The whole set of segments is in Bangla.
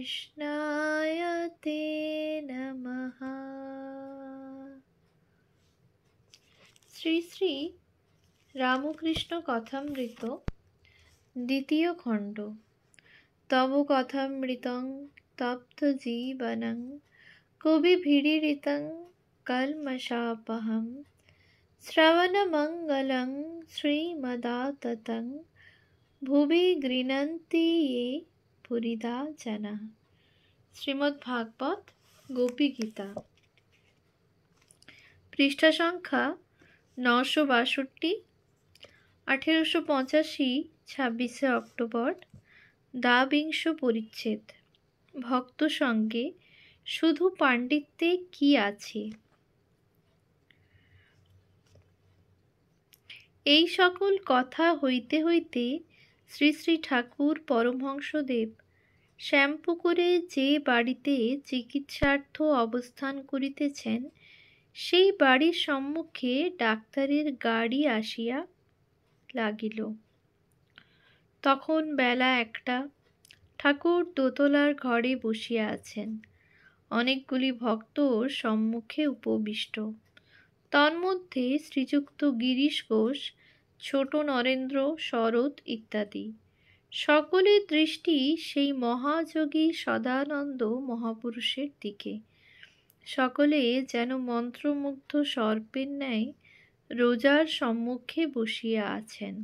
कृष्णाय ते नमः। শ্রী শ্রী রামকৃষ্ণ কথামৃত দ্বিতীয় খণ্ড। তব কথামৃতং তপ্ত জীবনং কবিভিরীরিতং কল্মষাপহম শ্রবণমঙ্গলং শ্রীমদাততং ভুবি গৃণন্তি ये পুরিদা জনাঃ। শ্রীমদ্ ভাগবত গোপী গীতা, পৃষ্ঠা সংখ্যা 962, 1885, 26শে অক্টোবর, দ্বাবিংশ পরিচ্ছেদ। ভক্ত সঙ্গে শুধু পাণ্ডিত্যে কি আছে? এই সকল কথা হইতে হইতে শ্রী শ্রী ঠাকুর পরমহংসদেব শ্যামপুকুরে যে বাড়িতে চিকিৎসার্থ অবস্থান করিতেছেন, সেই বাড়ির সম্মুখে ডাক্তারের গাড়ি আসিয়া লাগিল। তখন বেলা 1টা। ঠাকুর দোতলার ঘরে বসিয়া আছেন। অনেকগুলি ভক্ত সম্মুখে উপবিষ্ট। তন্মধ্যে শ্রীযুক্ত গিরিশ ঘোষ, ছোট নরেন্দ্র, শরৎ ইত্যাদি। সকলের দৃষ্টি সেই মহাযোগী সদানন্দ মহাপুরুষের দিকে। সকলে যেন মন্ত্রমুগ্ধ সর্পের ন্যায় রোজার সম্মুখে বসিয়া আছেন,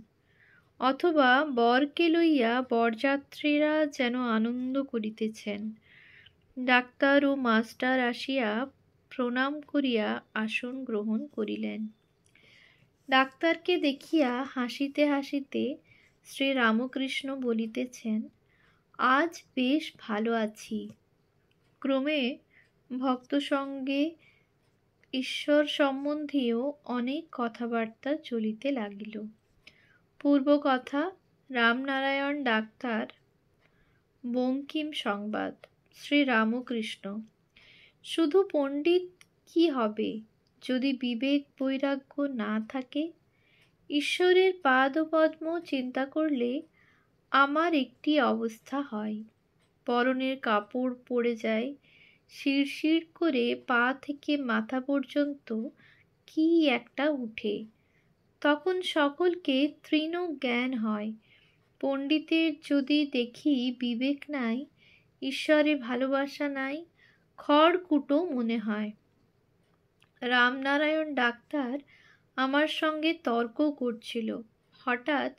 অথবা বরকে লইয়া বরযাত্রীরা যেন আনন্দ করিতেছেন। ডাক্তার ও মাস্টার আসিয়া প্রণাম করিয়া আসন গ্রহণ করিলেন। ডাক্তারকে দেখিয়া হাসিতে হাসিতে শ্রী রামকৃষ্ণ বলিতেছেন, আজ বেশ ভালো আছি। ক্রমে ভক্ত সঙ্গে ঈশ্বর সম্বন্ধীয় অনেক কথাবার্তা চলিতে লাগিল। পূর্ব কথা, রামনারায়ণ ডাক্তার, বঙ্কিম সংবাদ। শ্রী রামকৃষ্ণ, শুধু পণ্ডিত কি হবে যদি বিবেক বৈরাগ্য না থাকে? ঈশ্বরের পাদপদ্ম চিন্তা করলে আমার একটি অবস্থা হয়। পরনের কাপড় পড়ে যায়, শিরশির করে পা থেকে মাথা পর্যন্ত কি একটা উঠে। তখন সকলকে তৃণ জ্ঞান হয়। পণ্ডিতের যদি দেখি বিবেক নাই, ঈশ্বরে ভালোবাসা নাই, খড়কুটো মনে হয়। রামনারায়ণ ডাক্তার আমার সঙ্গে তর্ক করছিল। হঠাৎ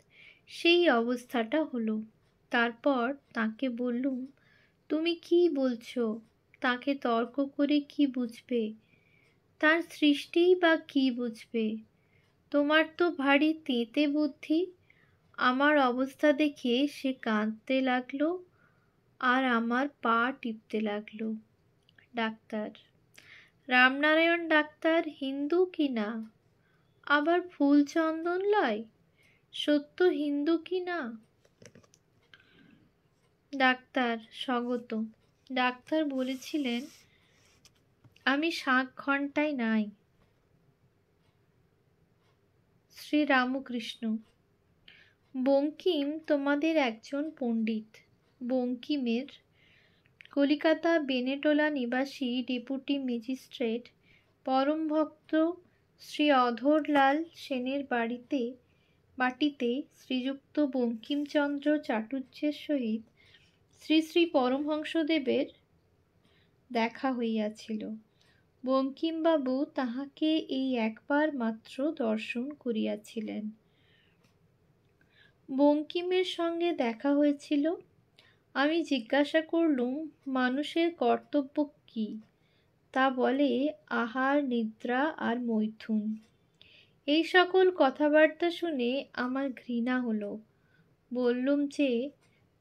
সেই অবস্থাটা হলো। তারপর তাকে বললুম, তুমি কি বলছো? তাকে তর্ক করে কি বুঝবে? তার সৃষ্টিই বা কি বুঝবে? তোমার তো ভারী তেঁতে বুদ্ধি। আমার অবস্থা দেখে সে কাঁদতে লাগলো আর আমার পা টিপতে লাগলো। ডাক্তার, রামনারায়ণ ডাক্তার হিন্দু কি না? আবার ফুল চন্দন লয়? সত্য হিন্দু কি না? ডাক্তার, স্বগত। ডাক্তার বলেছিলেন, আমি 7 ঘন্টায় নাই। শ্রী রামকৃষ্ণ, বঙ্কিম তোমাদের একজন পণ্ডিত। বঙ্কিমের কলিকাতা বেনেটোলা নিবাসী ডেপুটি ম্যাজিস্ট্রেট পরম ভক্ত শ্রী অধরলাল সেনের বাটিতে শ্রীযুক্ত বঙ্কিমচন্দ্র চাটুর্যের সহিত শ্রী শ্রী পরমহংসদেবের দেখা হইয়াছিল। বঙ্কিমবাবু তাহাকে এই একবার মাত্র দর্শন করিয়াছিলেন। বঙ্কিমের সঙ্গে দেখা হয়েছিল। আমি জিজ্ঞাসা করলুম, মানুষের কর্তব্য কি? তা বলে আহার, নিদ্রা আর মৈথুন। এই সকল কথাবার্তা শুনে আমার ঘৃণা হলো। বললুম যে,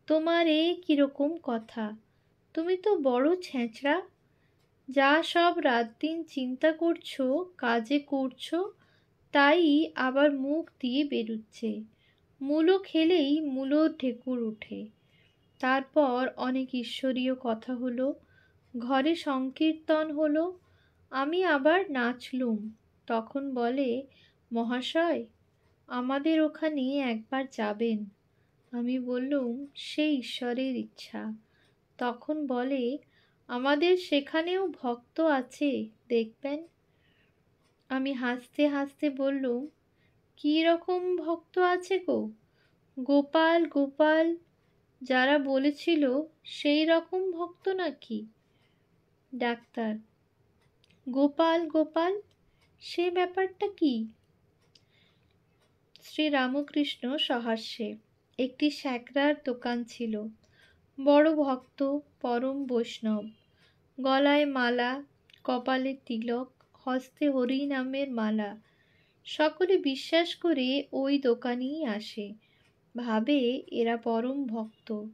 তোমার এ কিরকম কথা? তুমি তো বড় ছেঁচড়া। যা সব রাত দিন চিন্তা করছো, কাজে করছো, তাই আবার মুখ দিয়ে বেরুচ্ছে। মূলো খেলেই মূলো ঢেকুর ওঠে। তারপর অনেক ঈশ্বরীয় কথা হলো, ঘরে সংকীর্তন হলো, আমি আবার নাচলুম। তখন বলে, মহাশয়, আমাদের ওখানে একবার যাবেন। আমি বললুম, সে ঈশ্বরের ইচ্ছা। তখন বলে, আমাদের সেখানেও ভক্ত আছে, দেখবেন। আমি হাসতে হাসতে বললুম, কী রকম ভক্ত আছে গো? গোপাল গোপাল যারা বলেছিল সেই রকম ভক্ত নাকি? ডাক্তার, গোপাল গোপাল সে ব্যাপারটা কি? শ্রীরামকৃষ্ণ সহাস্যে, একটি স্যাকরার দোকান ছিল। বড় ভক্ত, পরম বৈষ্ণব, গলায় মালা, কপালে তিলক, হস্তে হরি নামের মালা। সকলে বিশ্বাস করে ওই দোকানেই আসে, ভাবে এরা পরম ভক্ত,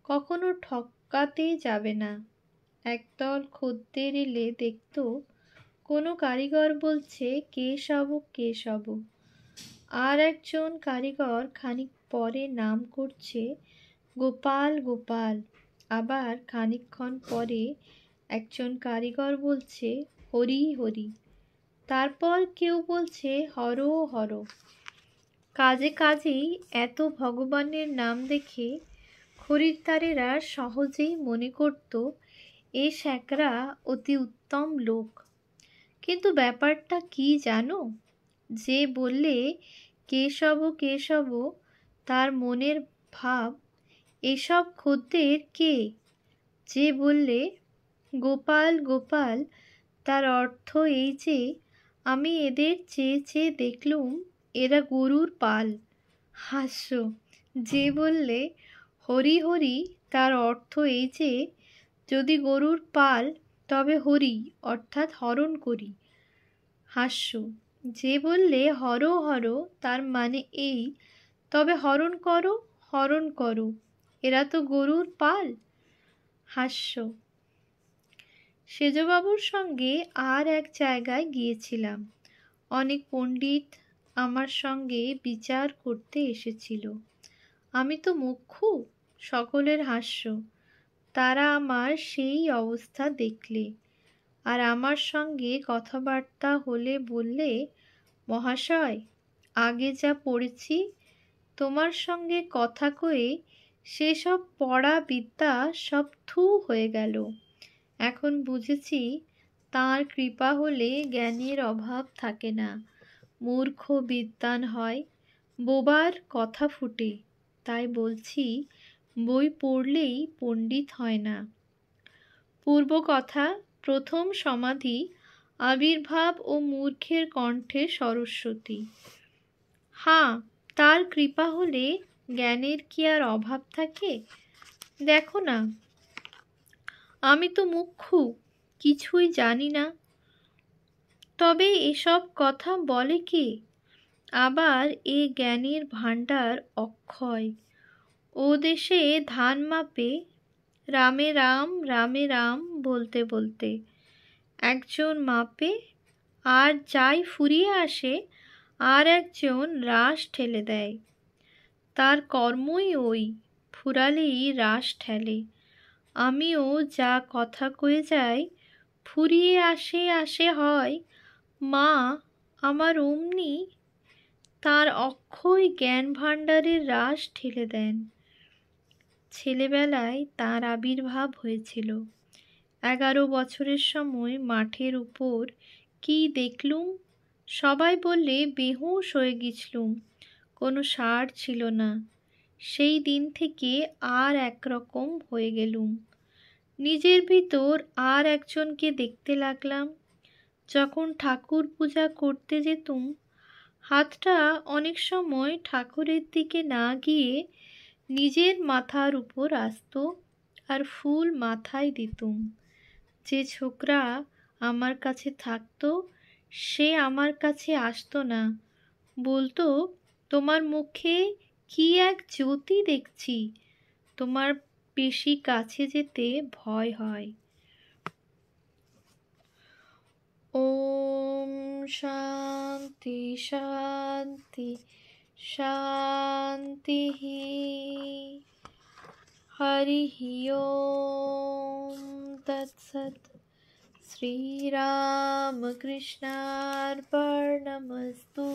কখনো ঠকাতে যাবে না। একদল খদ্দের এলে দেখত কোনো কারিগর বলছে কেশব কেশব, আর একজন কারিগর খানিক পরে নাম করছে গোপাল গোপাল। আবার খানিকক্ষণ পরে একজন কারিগর বলছে হরি হরি, তারপর কেউ বলছে হর হর। কাজে কাজেই এত ভগবানের নাম দেখে খরিদ্দারেরা সহজেই মনে করত এ স্যাকরা অতি উত্তম লোক। কিন্তু ব্যাপারটা কি জানো? যে বললে কেশব কেশব তার মনের ভাব এসব খদ্দের কে? যে বললে গোপাল গোপাল তার অর্থ এই যে আমি এদের চেয়ে চেয়ে দেখলুম এরা গরুর পাল। হাস্য। যে বললে হরি হরি তার অর্থ এই যে যদি গরুর পাল তবে হরি অর্থাৎ হরণ করি। হাস্য। যে বললে হর হর তার মানে এই তবে হরণ করো হরণ করো, এরা তো গরুর পাল। হাস্য। সেজবাবুর সঙ্গে আর এক জায়গায় গিয়েছিলাম। অনেক পণ্ডিত আমার সঙ্গে বিচার করতে এসেছিল। আমি তো মুখ্যু, সকলের হাস্য। তারা আমার সেই অবস্থা দেখলে আর আমার সঙ্গে কথাবার্তা হলে বললে, মহাশয়, আগে যা পড়েছি তোমার সঙ্গে কথা কয়ে সেসব পড়া বিদ্যা সব থু হয়ে গেল। এখন বুঝেছি তাঁর কৃপা হলে জ্ঞানের অভাব থাকে না, মূর্খ বিদ্বান হয়, বোবার কথা ফুটে। তাই বলছি, বই পড়লেই পণ্ডিত হয় না। পূর্ব কথা, প্রথম সমাধি, আবির্ভাব ও মূর্খের কণ্ঠে সরস্বতী। হাঁ, তার কৃপা হলে জ্ঞানের কি আর অভাব থাকে? দেখো না, আমি তো মুখ্যু, কিছুই জানি না। তবে এসব কথা বলে কে? আবার এ জ্ঞানের ভাণ্ডার অক্ষয়। ও দেশে ধান মাপে রামে রাম রামে রাম বলতে বলতে একজন মাপে, আর যাই ফুরিয়ে আসে আর একজন রাশ ঠেলে দেয়। তার কর্মই ওই, ফুরালেই রাশ ঠেলে। আমিও যা কথা কয়ে যাই, ফুরিয়ে আসে আসে হয়, মা আমার অমনি তার অক্ষয় জ্ঞান ভাণ্ডারের রাশ ঠেলে দেন। ছেলেবেলায় তার আবির্ভাব হয়েছিল। 11 বছরের সময় মাঠের উপর কি দেখলুম, সবাই বললে বেহুঁশ হয়ে গেছলুম, কোনো সার ছিল না। সেই দিন থেকে আর একরকম হয়ে গেলুম। নিজের ভিতর আর একজনকে দেখতে লাগলাম। যখন ঠাকুর পূজা করতে যেতুম, হাতটা অনেক সময় ঠাকুরের দিকে না গিয়ে নিজের মাথার উপর আসত, আর ফুল মাথায় দিতুম। যে ছোকরা আমার কাছে থাকতো সে আমার কাছে আসতো না, বলতো, তোমার মুখে কি এক জ্যোতি দেখছি, তোমার বেশি কাছে যেতে ভয় হয়। ওম শান্তি শান্তি শান্তি। হরি ওম তৎসৎ। শ্রীরামকৃষ্ণার্পণমস্তু।